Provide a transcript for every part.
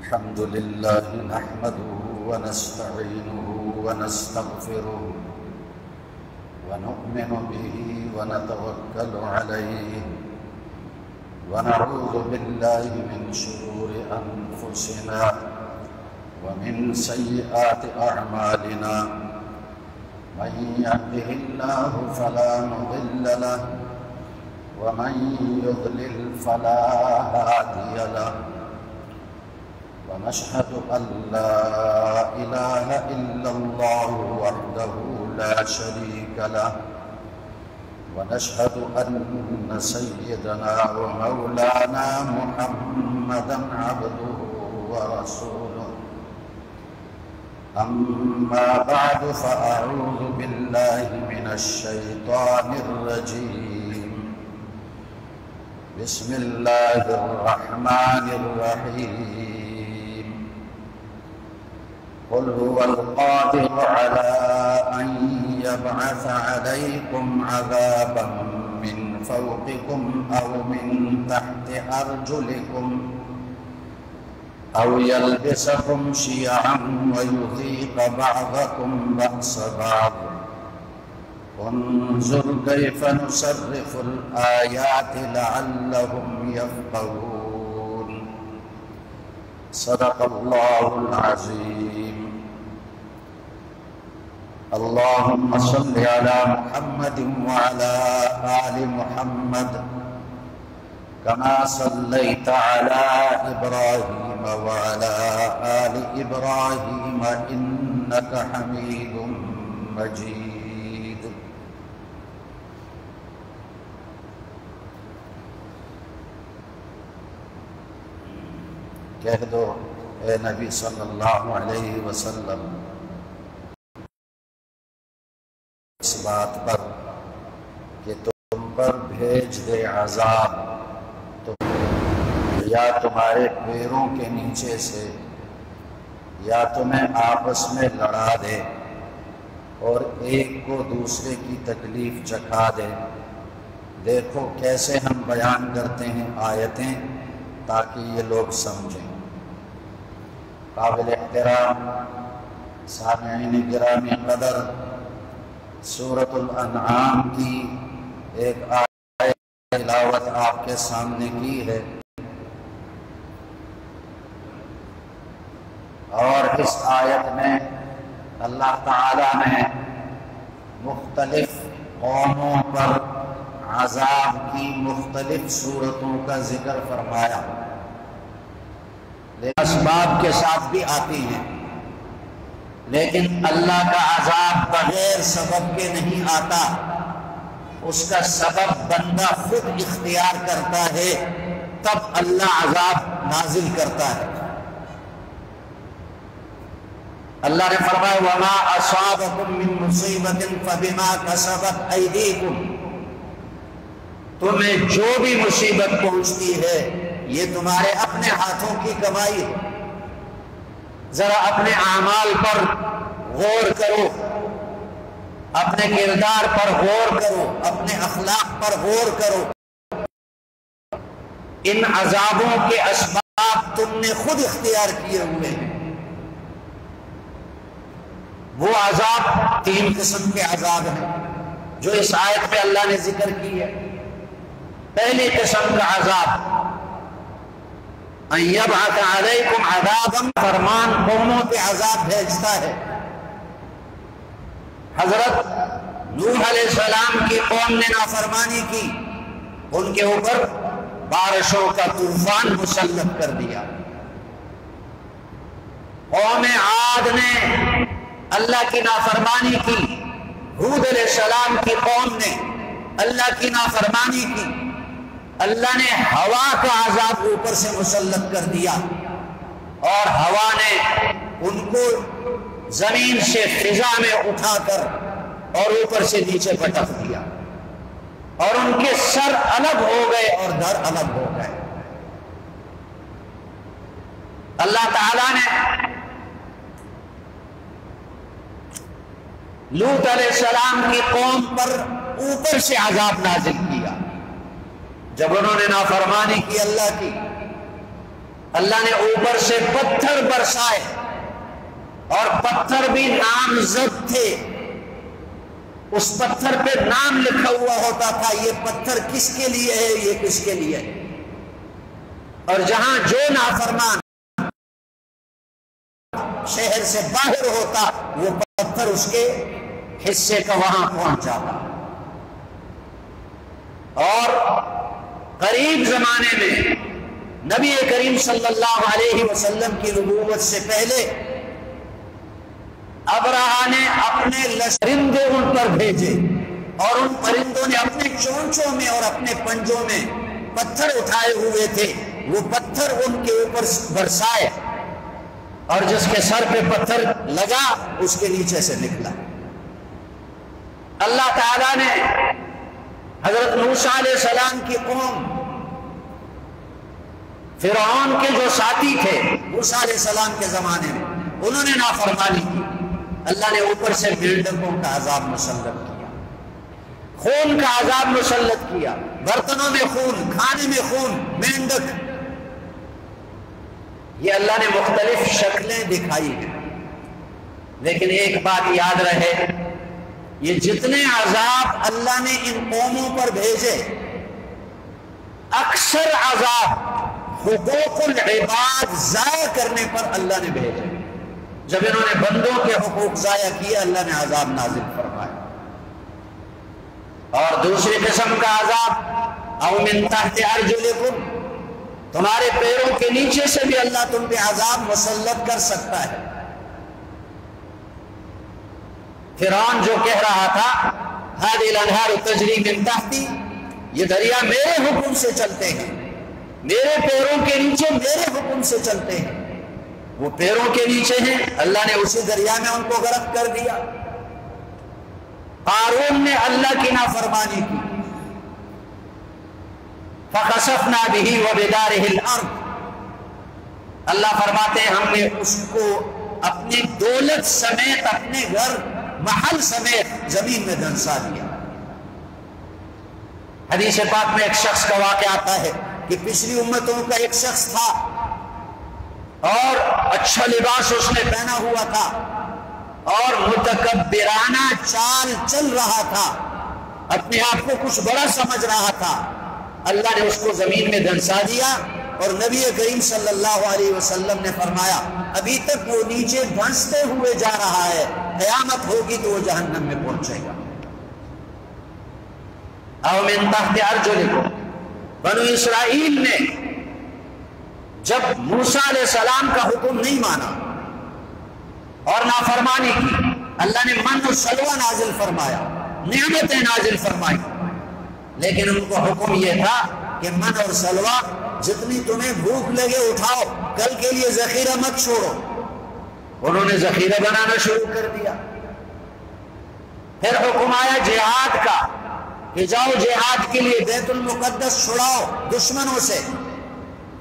الحمد لله نحمده ونستعينه ونستغفره ونؤمن به ونتوكل عليه ونعوذ بالله من شرور أنفسنا ومن سيئات أعمالنا من يهده الله فلا مضل له ومن يضلل فلا هادي له ونشهد أن لا إله إلا الله وحده لا شريك له ونشهد أن سيدنا ومولانا محمدا عبده ورسوله أما بعد فأعوذ بالله من الشيطان الرجيم بسم الله الرحمن الرحيم قل هو القادر على أن يبعث عليكم عذابا من فوقكم أو من تحت أرجلكم أو يلبسكم شيعا ويذيق بعضكم بأس بعض انظر كيف نصرف الآيات لعلهم يفقهون صدق الله العظيم اللهم صل على محمد وعلى آل محمد كما صليت على إبراهيم وعلى آل إبراهيم إنك حميد مجيد کہہ دو اے نبی صلی اللہ علیہ وسلم اس بات پر کہ تم پر بھیج دے عذاب یا تمہارے پیروں کے نیچے سے یا تمہیں آپس میں لڑا دے اور ایک کو دوسرے کی تکلیف چکھا دے۔ دیکھو کیسے ہم بیان کرتے ہیں آیتیں تاکہ یہ لوگ سمجھیں۔ قابل احترام سامعین گرامی قدر، سورۃ الانعام کی ایک آیت تلاوت آپ کے سامنے کی ہے، اور اس آیت میں اللہ تعالیٰ نے مختلف قوموں پر عذاب کی مختلف صورتوں کا ذکر فرمایا، اسباب کے ساتھ بھی آتی ہیں، لیکن اللہ کا عذاب بغیر سبب کے نہیں آتا، اس کا سبب بندہ خود اختیار کرتا ہے، تب اللہ عذاب نازل کرتا ہے۔ اللہ نے فرمایا وَمَا أَصَابَكُم مِّن مُّصِيبَةٍ فَبِمَا كَسَبَتْ أَيْدِيكُمْ، تمہیں جو بھی مصیبت پہنچتی ہے یہ تمہارے اپنے ہاتھوں کی کمائی ہے۔ ذرا اپنے اعمال پر غور کرو، اپنے کردار پر غور کرو، اپنے اخلاق پر غور کرو۔ ان عذابوں کے اسباب تم نے خود اختیار کیے ہوئے ہیں۔ وہ عذاب تین قسم کے عذاب ہیں جو اس آیت میں اللہ نے ذکر کی ہے۔ پہلی قسم کا عذاب ان یبعث علیکم عذابا، فرمان قوموں پہ عذاب بھیجتا ہے۔ حضرت نوح علیہ السلام کی قوم نے نافرمانی کی، ان کے اوپر بارشوں کا طوفان مسلط کر دیا۔ قوم عاد نے اللہ کی نافرمانی کی، ہود علیہ السلام کی قوم نے اللہ کی نافرمانی کی، اللہ نے ہوا کا عذاب اوپر سے مسلط کر دیا، اور ہوا نے ان کو زمین سے فضا میں اٹھا کر اور اوپر سے نیچے پٹک دیا، اور ان کے سر الگ ہو گئے اور در الگ ہو گئے۔ اللہ تعالیٰ نے لوط علیہ السلام کی قوم پر اوپر سے عذاب نازل کیا، جب انہوں نے نافرمانی کی اللہ کی، اللہ نے اوپر سے پتھر برسائے اور پتھر بھی نامزد تھے. اس پتھر پہ نام لکھا ہوا ہوتا تھا یہ پتھر کس کے لیے ہے, یہ کس کے لیے ہے. اور جہاں جو نافرمان شہر سے باہر ہوتا وہ پتھر اس کے حصے کا وہاں پہنچ جاتا. اور قریب زمانے میں نبی کریم صلی اللہ علیہ وسلم کی نبوت سے پہلے ابرہہ نے اپنے پرندے ان پر بھیجے اور ان پرندوں نے اپنے چونچوں میں اور اپنے پنجوں میں پتھر اٹھائے ہوئے تھے. وہ پتھر ان کے اوپر برسائے اور جس کے سر پہ پتھر لگا اس کے نیچے سے نکلا. اللہ تعالیٰ نے حضرت موسیٰ علیہ السلام کی قوم فرعون کے جو ساتھی تھے موسیٰ علیہ السلام کے زمانے میں انہوں نے نافرمانی کی. اللہ نے اوپر سے مینڈکوں کا عذاب مسلط کیا, خون کا عذاب مسلط کیا, برتنوں میں خون, کھانے میں خون, مینڈک. یہ اللہ نے مختلف شکلیں دکھائی ہیں. لیکن ایک بات یاد رہے, یہ جتنے عذاب اللہ نے ان قوموں پر بھیجے اکثر عذاب حقوق العباد ضائع کرنے پر اللہ نے بھیجے. جب انہوں نے بندوں کے حقوق ضائع کیے اللہ نے عذاب نازل فرمایا. اور دوسری قسم کا عذاب او من تحت ارجلکم, تمہارے پیروں کے نیچے سے بھی اللہ تم پہ عذاب مسلط کر سکتا ہے. فرعون جو کہہ رہا تھا هذه الانہار تجری من تحتی, یہ دریا میرے حکم سے چلتے ہیں, میرے پیروں کے نیچے میرے حکم سے چلتے ہیں. وہ پیروں کے نیچے ہیں, اللہ نے اسی دریا میں ان کو غرق کر دیا. قارون نے اللہ کی نافرمانی کی, فخسفنا به وبداره الارض, اللہ فرماتے ہیں ہم نے اس کو اپنی دولت سمیت, اپنے گھر محل سمیت زمین میں دھنسا دیا. حدیث پاک میں ایک شخص کا واقعہ آتا ہے کہ پچھلی امتوں کا ایک شخص تھا اور اچھا لباس اس نے پہنا ہوا تھا اور متکبرانہ چال چل رہا تھا, اپنے آپ کو کچھ بڑا سمجھ رہا تھا. اللہ نے اس کو زمین میں دھنسا دیا اور نبی کریم صلی اللہ علیہ وسلم نے فرمایا ابھی تک وہ نیچے دھنستے ہوئے جا رہا ہے, قیامت ہوگی تو وہ جہنم میں پہنچے گا. او من تحت ارجلکم, بنو اسرائیل نے جب موسیٰ علیہ السلام کا حکم نہیں مانا اور نافرمانی کی, اللہ نے من و سلوہ نازل فرمایا, نعمتیں نازل فرمائی. لیکن ان کو حکم یہ تھا کہ من اور سلوہ جتنی تمہیں بھوک لگے اٹھاؤ, کل کے لیے ذخیرہ مت چھوڑو. انہوں نے ذخیرہ بنانا شروع کر دیا. پھر حکم آیا جہاد کا کہ جاؤ جہاد کے لیے بیت المقدس چھڑاؤ دشمنوں سے.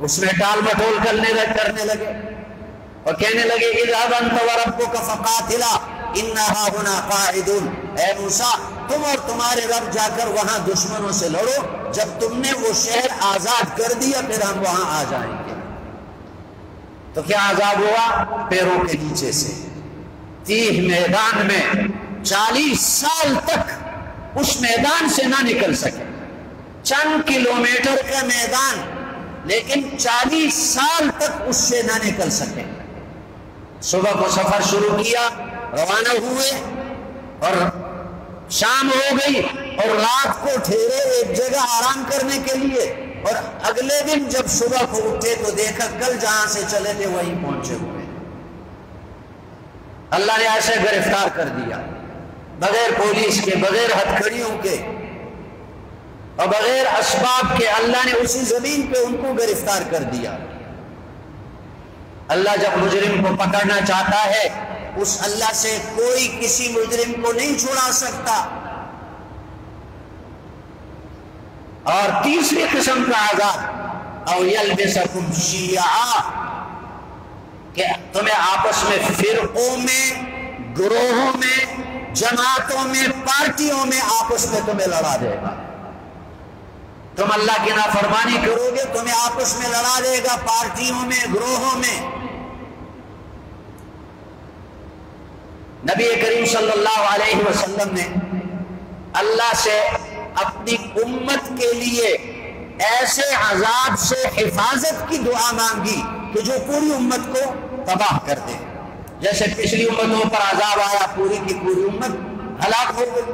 اس میں ٹال مٹول کرنے لگے اور کہنے لگے اذهب انت وربك فقاتلا انا هاهنا قاعدون, اے موسیٰ تم اور تمہارے رب جا کر وہاں دشمنوں سے لڑو, جب تم نے وہ شہر آزاد کر دیا پھر ہم وہاں آ جائیں گے. تو کیا عذاب ہوا؟ پیروں کے نیچے سے. تیہ میدان میں 40 سال تک اس میدان سے نہ نکل سکے. چند کلومیٹر کا میدان, لیکن 40 سال تک اس سے نہ نکل سکے. صبح کو سفر شروع کیا, روانہ ہوئے اور شام ہو گئی اور رات کو ٹھہرے ایک جگہ آرام کرنے کے لیے, اور اگلے دن جب صبح کو اٹھے تو دیکھا کل جہاں سے چلے تھے وہیں پہنچے ہوئے. اللہ نے ایسے گرفتار کر دیا بغیر پولیس کے, بغیر ہتھکڑیوں کے اور بغیر اسباب کے. اللہ نے اسی زمین پہ ان کو گرفتار کر دیا. اللہ جب مجرم کو پکڑنا چاہتا ہے اس اللہ سے کوئی کسی مجرم کو نہیں چھڑا سکتا. اور تیسری قسم کا عذاب او یلبسکم شیعا, کہ تمہیں آپس میں فرقوں میں, گروہوں میں, جماعتوں میں, پارٹیوں میں آپس میں تمہیں لڑا دے گا. تم اللہ کی نافرمانی کرو گے تمہیں آپس میں لڑا دے گا، پارٹیوں میں، گروہوں میں۔ نبی کریم صلی اللہ علیہ وسلم نے اللہ سے اپنی امت کے لیے ایسے عذاب سے حفاظت کی دعا مانگی کہ جو پوری امت کو تباہ کر دے۔ جیسے پچھلی امتوں پر عذاب آیا، پوری کی پوری امت ہلاک ہو گئی،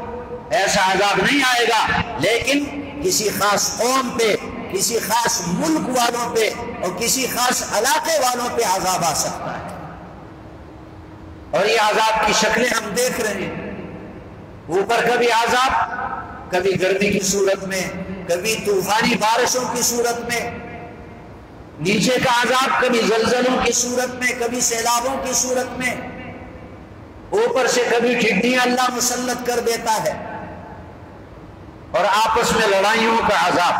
ایسا عذاب نہیں آئے گا، لیکن کسی خاص قوم پہ، کسی خاص ملک والوں پہ اور کسی خاص علاقے والوں پہ عذاب آ سکتا ہے۔ اور یہ عذاب کی شکلیں ہم دیکھ رہے ہیں، اوپر کبھی عذاب، کبھی گرمی کی صورت میں، کبھی طوفانی بارشوں کی صورت میں، نیچے کا عذاب کبھی زلزلوں کی صورت میں، کبھی سیلابوں کی صورت میں، اوپر سے کبھی ٹڈیاں اللہ مسلط کر دیتا ہے، اور آپس میں لڑائیوں کا عذاب،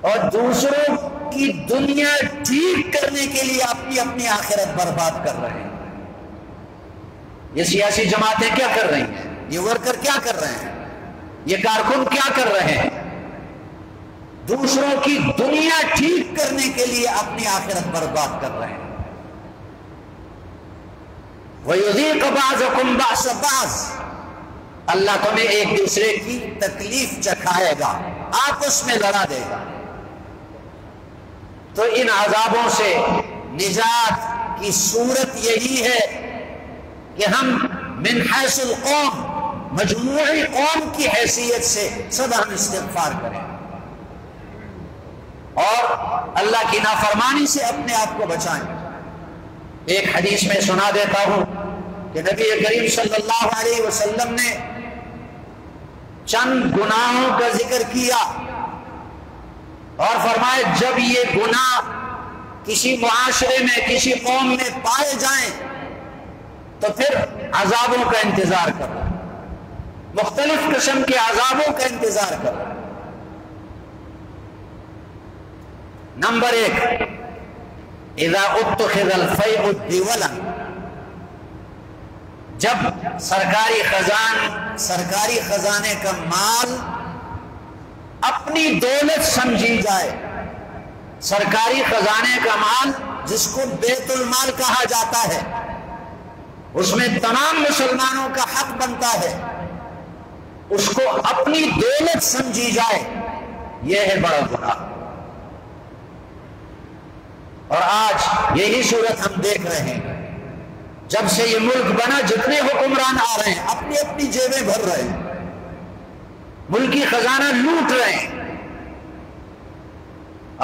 اور دوسروں کی دنیا ٹھیک کرنے کے لیے اپنی اپنی آخرت برباد کر رہے ہیں۔ یہ سیاسی جماعتیں کیا کر رہی ہیں؟ یہ ورکر کیا کر رہے ہیں؟ یہ کارکن کیا کر رہے ہیں؟ دوسروں کی دنیا ٹھیک کرنے کے لیے اپنی آخرت برباد کر رہے ہیں۔ وَيُذِيقَ بَعْضَكُمْ بَعْضَ بَعْض، اللہ تمہیں ایک دوسرے کی تکلیف چکھائے گا، آپس میں لڑا دے گا۔ تو ان عذابوں سے نجات کی صورت یہی ہے کہ ہم من حیث القوم، مجموعی قوم کی حیثیت سے سدا ہم استغفار کریں اور اللہ کی نافرمانی سے اپنے آپ کو بچائیں۔ ایک حدیث میں سنا دیتا ہوں کہ نبی کریم صلی اللہ علیہ وسلم نے چند گناہوں کا ذکر کیا اور فرمائے جب یہ گناہ کسی معاشرے میں، کسی قوم میں پائے جائیں تو پھر عذابوں کا انتظار کرو، مختلف قسم کے عذابوں کا انتظار کرو۔ نمبر 1، اذا اتخذ الفیء دیولا، جب سرکاری خزانے کا مال اپنی دولت سمجھی جائے، سرکاری خزانے کا مال جس کو بیت المال کہا جاتا ہے، اس میں تمام مسلمانوں کا حق بنتا ہے، اس کو اپنی دولت سمجھی جائے، یہ ہے بڑا گناہ۔ اور آج یہی صورت ہم دیکھ رہے ہیں، جب سے یہ ملک بنا جتنے حکمران آ رہے ہیں اپنی اپنی جیبیں بھر رہے ہیں، ملکی خزانہ لوٹ رہے ہیں،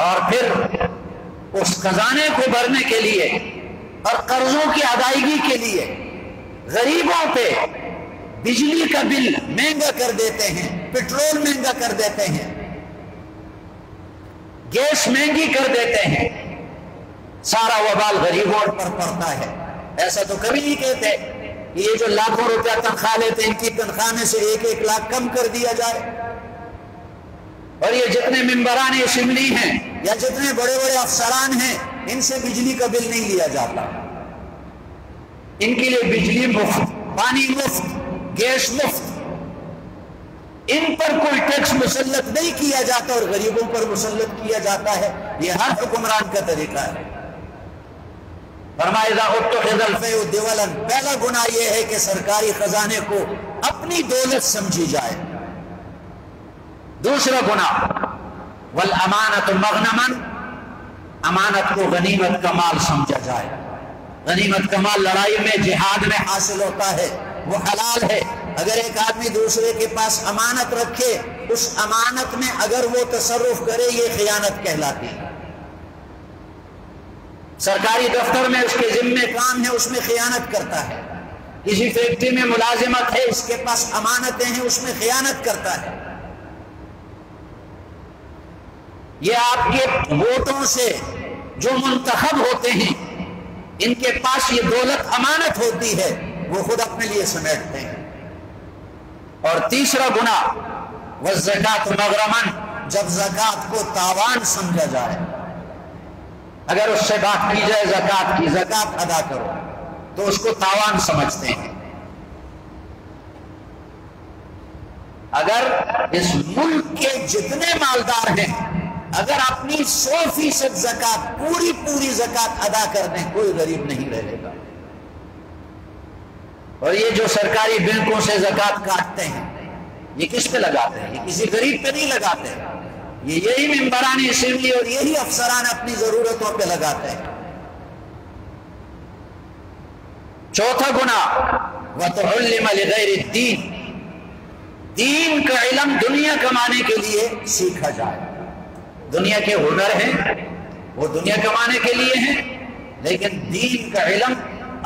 اور پھر اس خزانے کو بھرنے کے لیے اور قرضوں کی ادائیگی کے لیے غریبوں پہ بجلی کا بل مہنگا کر دیتے ہیں، پیٹرول مہنگا کر دیتے ہیں، گیس مہنگی کر دیتے ہیں، سارا وبال غریبوں پر پڑتا ہے۔ ایسا تو کبھی نہیں کہتے کہ یہ جو لاکھوں روپیہ تنخواہ لیتے ہیں ان کی تنخواہ میں سے 1-1 لاکھ کم کر دیا جائے، اور یہ جتنے ممبران اسمبلی ہیں یا جتنے بڑے بڑے افسران ہیں ان سے بجلی کا بل نہیں لیا جاتا، ان کے لیے بجلی مفت، پانی مفت، گیس مفت، ان پر کوئی ٹیکس مسلط نہیں کیا جاتا اور غریبوں پر مسلط کیا جاتا ہے۔ یہ ہر حکمران کا طریقہ ہے۔ فرمایا اذا اتخذ الفیء دیولا، پہلا گناہ یہ ہے کہ سرکاری خزانے کو اپنی دولت سمجھی جائے۔ دوسرا گناہ والامانۃ مغنما، امانت کو غنیمت کا مال سمجھا جائے۔ غنیمت کا مال لڑائی میں، جہاد میں حاصل ہوتا ہے، وہ حلال ہے۔ اگر ایک آدمی دوسرے کے پاس امانت رکھے، اس امانت میں اگر وہ تصرف کرے یہ خیانت کہلاتی ہے۔ سرکاری دفتر میں اس کے ذمہ کام ہے، اس میں خیانت کرتا ہے۔ کسی فیکٹری میں ملازمت ہے، اس کے پاس امانتیں ہیں، اس میں خیانت کرتا ہے۔ یہ آپ کے ووٹوں سے جو منتخب ہوتے ہیں ان کے پاس یہ دولت امانت ہوتی ہے، وہ خود اپنے لیے سمیٹتے ہیں۔ اور تیسرا گناہ والزکات مغرما، جب زکات کو تاوان سمجھا جائے، اگر اس سے بات کی جائے زکات کی، زکات ادا کرو، تو اس کو تاوان سمجھتے ہیں۔ اگر اس ملک کے جتنے مالدار ہیں اگر اپنی 100% زکات پوری زکات ادا کر دیں کوئی غریب نہیں رہے گا. اور یہ جو سرکاری بینکوں سے زکات کاٹتے ہیں یہ کس پہ لگاتے ہیں؟ یہ کسی غریب پہ نہیں لگاتے. یہ یہی ممبران اسمبلی اور یہی افسران اپنی ضرورتوں پہ لگاتے ہیں. چوتھا گناہ وَتُعَلِّمَ لِغَيْرِ الدِّينِ، دین کا علم دنیا کمانے کے لیے سیکھا جائے. دنیا کے ہنر ہیں وہ دنیا کمانے کے لیے ہیں، لیکن دین کا علم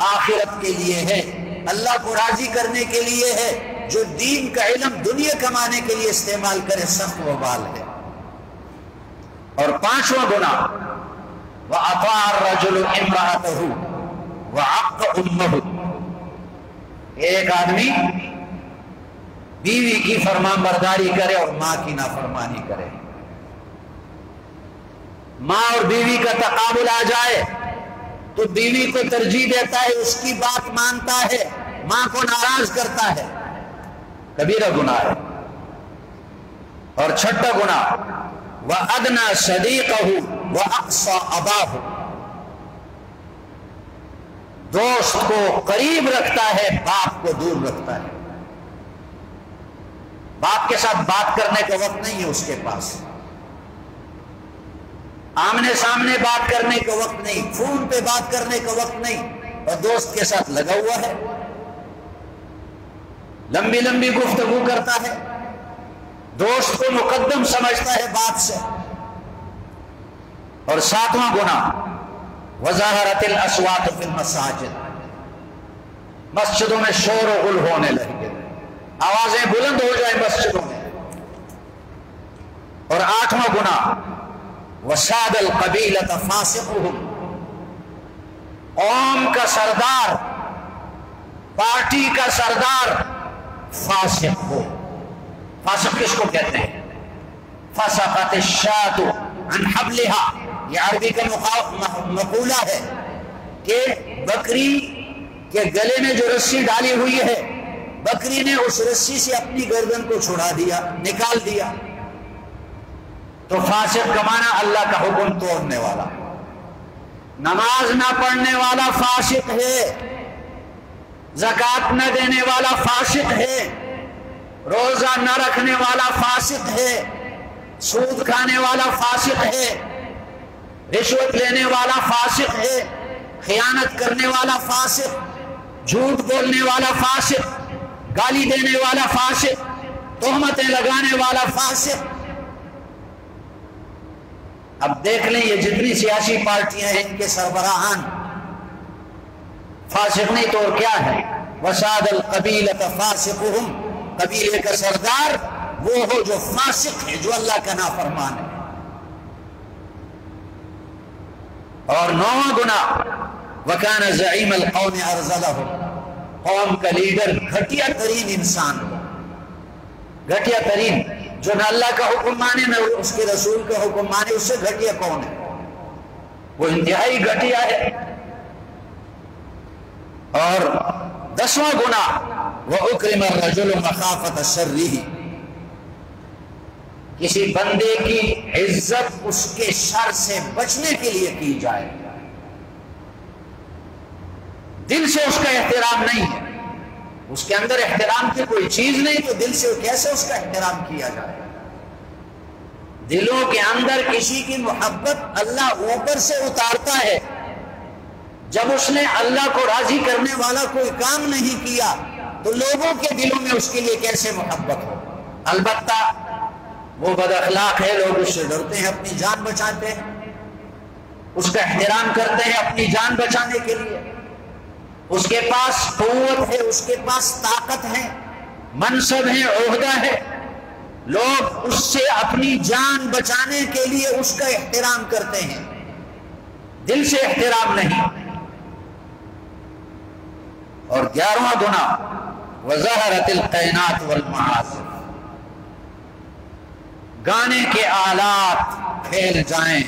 آخرت کے لیے ہے، اللہ کو راضی کرنے کے لیے ہے. جو دین کا علم دنیا کمانے کے لیے استعمال کرے سخت وبال ہے. اور پانچواں گناہ وَأَطَاعَ الرَّجُلُ امْرَأَتَهُ وَعَقَّ أُمَّهُ، ایک آدمی بیوی کی فرمان برداری کرے اور ماں کی نافرمانی کرے. ماں اور بیوی کا تقابل آ جائے تو بیوی کو ترجیح دیتا ہے، اس کی بات مانتا ہے، ماں کو ناراض کرتا ہے، کبیرہ گناہ ہے. اور چھٹا گناہ وَأَدْنَى صَدِيقَهُ وَأَقْصَى أَبَاهُ، دوست کو قریب رکھتا ہے باپ کو دور رکھتا ہے. باپ کے ساتھ بات کرنے کا وقت نہیں ہے اس کے پاس، آمنے سامنے بات کرنے کا وقت نہیں، فون پہ بات کرنے کا وقت نہیں، اور دوست کے ساتھ لگا ہوا ہے، لمبی لمبی گفتگو کرتا ہے، دوست کو مقدم سمجھتا ہے باپ سے. اور ساتواں گناہ وظاہرت الاصوات فی المساجد، مسجدوں میں شور و غل ہونے لگے، آوازیں بلند ہو جائیں مسجدوں میں. اور آٹھواں گناہ وساد القبیلۃ فاسقہم، قوم کا سردار پارٹی کا سردار فاسق ہو. فاسق کس کو کہتے ہیں؟ فسقت الشاۃ عن حبلها، یہ عربی کا مقولہ ہے کہ بکری کے گلے میں جو رسی ڈالی ہوئی ہے بکری نے اس رسی سے اپنی گردن کو چھڑا دیا، نکال دیا. تو فاسق کا معنی اللہ کا حکم توڑنے والا، نماز نہ پڑھنے والا فاسق ہے، زکات نہ دینے والا فاسق ہے، روزہ نہ رکھنے والا فاسق ہے، سود کھانے والا فاسق ہے، رشوت لینے والا فاسق ہے، خیانت کرنے والا فاسق، جھوٹ بولنے والا فاسق، گالی دینے والا فاسق، تہمتیں لگانے والا فاسق. اب دیکھ لیں یہ جتنی سیاسی پارٹیاں ہیں ان کے سربراہان فاسق نہیں تو اور کیا ہے؟ وساد القبیلۃ فاسقہم، قبیلے کا سردار وہ ہو جو فاسق ہے، جو اللہ کا نافرمان ہے. اور نواں گناہ وکان زعیم القوم ارذلہم، قوم کا لیڈر گھٹیا ترین انسان ہو، گھٹیا ترین، جو نہ اللہ کا حکم مانے نہ اس کے رسول کا حکم مانے، اس سے گھٹیا کون ہے؟ وہ انتہائی گھٹیا ہے. اور 10واں گناہ وَأُكْرِمَ الرَّجُلُ مَخَافَةَ شَرِّهِ، کسی بندے کی عزت اس کے شر سے بچنے کے لیے کی جائے، دل سے اس کا احترام نہیں ہے، اس کے اندر احترام کی کوئی چیز نہیں تو دل سے کیسے اس کا احترام کیا جائے؟ دلوں کے اندر کسی کی محبت اللہ اوپر سے اتارتا ہے. جب اس نے اللہ کو راضی کرنے والا کوئی کام نہیں کیا تو لوگوں کے دلوں میں اس کے لیے کیسے محبت ہو؟ البتہ وہ بد اخلاق ہے، لوگ اس سے ڈرتے ہیں، اپنی جان بچاتے ہیں، اس کا احترام کرتے ہیں اپنی جان بچانے کے لیے. اس کے پاس قوت ہے، اس کے پاس طاقت ہے، منصب ہے، عہدہ ہے، لوگ اس سے اپنی جان بچانے کے لیے اس کا احترام کرتے ہیں، دل سے احترام نہیں. اور 11واں گناہ وظہرت القینات والمعازف، گانے کے آلات پھیل جائیں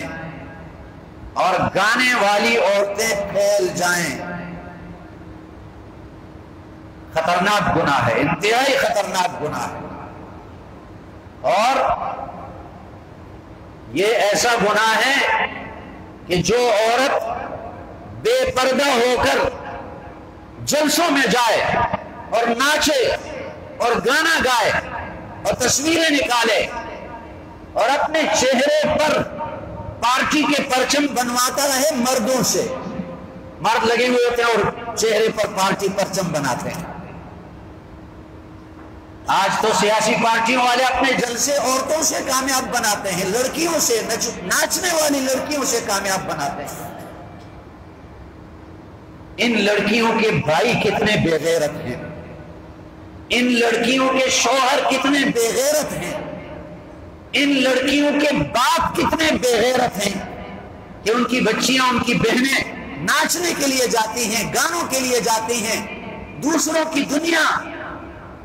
اور گانے والی عورتیں پھیل جائیں. خطرناک گناہ ہے، انتہائی خطرناک گناہ ہے. اور یہ ایسا گناہ ہے کہ جو عورت بے پردہ ہو کر جلسوں میں جائے اور ناچے اور گانا گائے اور تصویریں نکالے اور اپنے چہرے پر پارٹی کے پرچم بنواتا رہے مردوں سے، مرد لگے ہوئے ہوتے ہیں اور چہرے پر پارٹی پرچم بناتے ہیں۔ آج تو سیاسی پارٹیوں والے اپنے جلسے عورتوں سے کامیاب بناتے ہیں، لڑکیوں سے، ناچنے والی لڑکیوں سے کامیاب بناتے ہیں۔ ان لڑکیوں کے بھائی کتنے بے غیرت ہیں، ان لڑکیوں کے شوہر کتنے بے غیرت ہیں، ان لڑکیوں کے باپ کتنے بے غیرت ہیں کہ ان کی بچیاں، ان کی بہنیں ناچنے کے لیے جاتی ہیں، گانوں کے لیے جاتی ہیں، دوسروں کی دنیا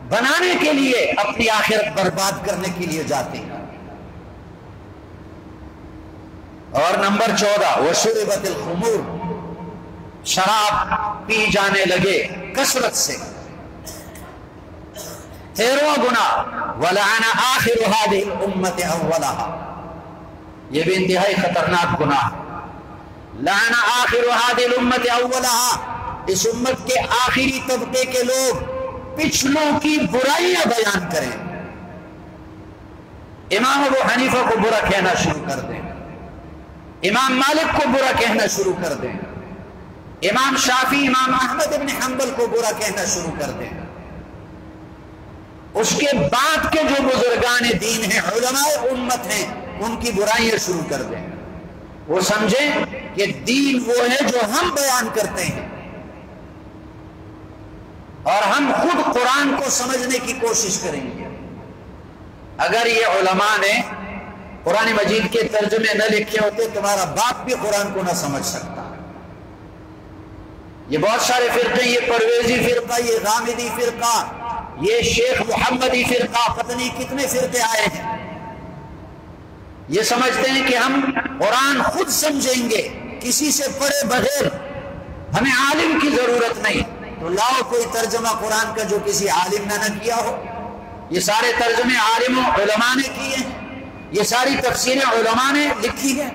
بنانے کے لیے، اپنی آخرت برباد کرنے کے لیے جاتی ہیں۔ اور نمبر 14 وشربت الخمور، شراب پی جانے لگے کثرت سے۔ 13واں گناہ ولعن آخر هذه الامة اولها، یہ بھی انتہائی خطرناک گناہ۔ لعن آخر هذه الامة اولها، اس امت کے آخری طبقے کے لوگ پچھلوں کی برائیاں بیان کریں، امام ابو حنیفہ کو برا کہنا شروع کر دیں، امام مالک کو برا کہنا شروع کر دیں، امام شافعی، امام احمد بن حنبل کو برا کہنا شروع کر دیں۔ اس کے بعد کے جو بزرگان دین ہیں، علماء امت ہیں، ان کی برائیاں شروع کر دیں۔ وہ سمجھیں کہ دین وہ ہے جو ہم بیان کرتے ہیں، اور ہم خود قرآن کو سمجھنے کی کوشش کریں گے۔ اگر یہ علماء نے قرآن مجید کے ترجمے نہ لکھے ہوتے، تمہارا باپ بھی قرآن کو نہ سمجھ سکتا۔ یہ بہت سارے فرقے، یہ پرویزی فرقہ، یہ غامدی فرقہ، یہ شیخ محمدی فرقہ، پتہ نہیں کتنے فرقے آئے ہیں، یہ سمجھتے ہیں کہ ہم قرآن خود سمجھیں گے کسی سے پڑھے بغیر، ہمیں عالم کی ضرورت نہیں۔ تو لاؤ کوئی ترجمہ قرآن کا جو کسی عالم نے نہ کیا ہو۔ یہ سارے ترجمے عالموں علماء نے کیے ہیں، یہ ساری تفسیریں علماء نے لکھی ہیں۔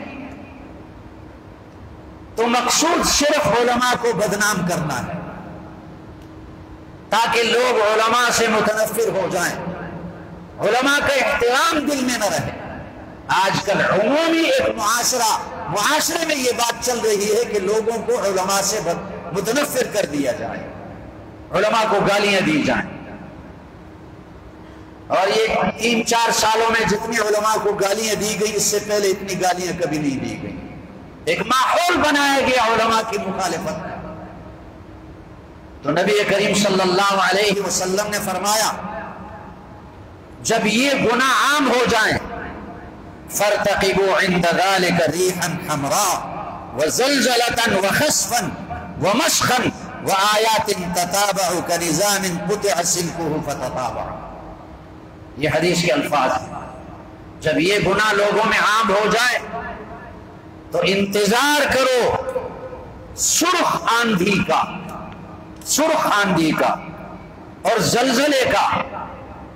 تو مقصود صرف علماء کو بدنام کرنا ہے تاکہ لوگ علماء سے متنفر ہو جائیں، علماء کا احترام دل میں نہ رہے۔ آج کل عمومی ایک معاشرے میں یہ بات چل رہی ہے کہ لوگوں کو علماء سے متنفر کر دیا جائے، علماء کو گالیاں دی جائیں۔ اور یہ 3-4 سالوں میں جتنی علماء کو گالیاں دی گئی، اس سے پہلے اتنی گالیاں کبھی نہیں دی گئی۔ ایک ماحول بنایا گیا علماء کی مخالفت میں۔ تو نبی کریم صلی اللہ علیہ وسلم نے فرمایا جب یہ گناہ عام ہو جائیں فارتقبوا عند ذلك ريحا حمراء وزلزلة وخسفا ومسخا وآيات تتابع كنظام قطع سلكه فتتابع، یہ حدیث کے الفاظ ہیں۔ جب یہ گناہ لوگوں میں عام ہو جائے تو انتظار کرو سرخ آندھی کا، سرخ آندھی کا اور زلزلے کا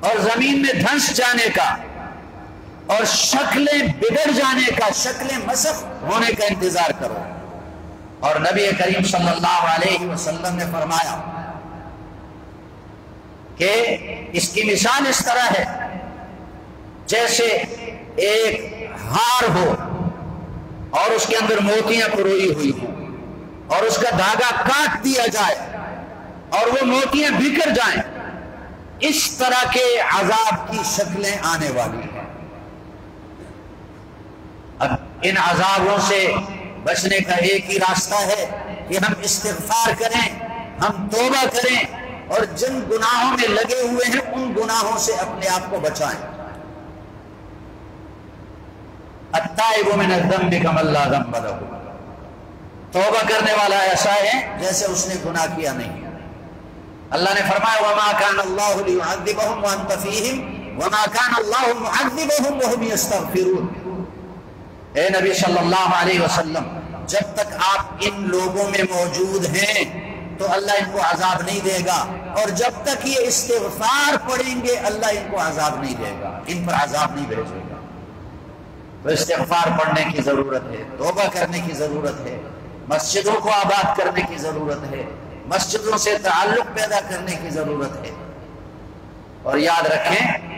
اور زمین میں دھنس جانے کا اور شکلیں بگڑ جانے کا، شکلیں مسخ ہونے کا انتظار کرو۔ اور نبی کریم صلی اللہ علیہ وسلم نے فرمایا کہ اس کی مثال اس طرح ہے جیسے ایک ہار ہو اور اس کے اندر موتیاں پروئی ہوئی ہوں اور اس کا دھاگا کاٹ دیا جائے اور وہ موتیاں بکھر جائیں، اس طرح کے عذاب کی شکلیں آنے والی ہیں۔ اب ان عذابوں سے بچنے کا ایک ہی راستہ ہے کہ ہم استغفار کریں، ہم توبہ کریں اور جن گناہوں میں لگے ہوئے ہیں ان گناہوں سے اپنے آپ کو بچائیں۔ التائب من الذنب کمن لا ذنب لہ، توبہ کرنے والا ایسا ہے جیسے اس نے گناہ کیا نہیں۔ اللہ نے فرمایا وما كان الله ليعذبهم وانت فيهم وما كان الله معذبهم وهم يستغفرون۔ اے نبی صلی اللہ علیہ وسلم، جب تک آپ ان لوگوں میں موجود ہیں تو اللہ ان کو عذاب نہیں دے گا، اور جب تک یہ استغفار پڑھیں گے اللہ ان کو عذاب نہیں دے گا، ان پر عذاب نہیں بھیجے گا۔ تو استغفار پڑھنے کی ضرورت ہے، توبہ کرنے کی ضرورت ہے، مسجدوں کو آباد کرنے کی ضرورت ہے، مسجدوں سے تعلق پیدا کرنے کی ضرورت ہے، اور یاد رکھیں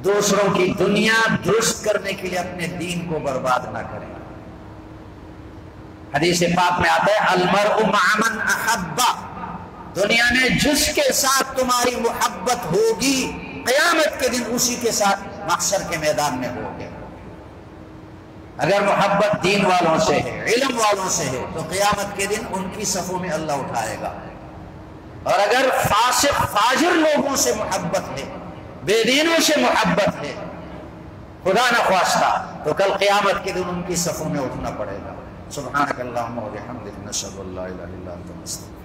دوسروں کی دنیا درست کرنے کے لیے اپنے دین کو برباد نہ کریں۔ حدیث پاک میں آتا ہے المرء مع من احب، دنیا میں جس کے ساتھ تمہاری محبت ہوگی قیامت کے دن اسی کے ساتھ محشر کے میدان میں ہوگے۔ اگر محبت دین والوں سے ہے، علم والوں سے ہے، تو قیامت کے دن ان کی صفوں میں اللہ اٹھائے گا، اور اگر فاسق فاجر لوگوں سے محبت ہے، بے دینوں سے محبت ہے، خدا نخواستہ، تو کل قیامت کے دن ان کی صفوں میں اٹھنا پڑے گا۔ سبحانک اللہم و بحمدک، نشہد ان لا الہ الا انت، نستغفرک۔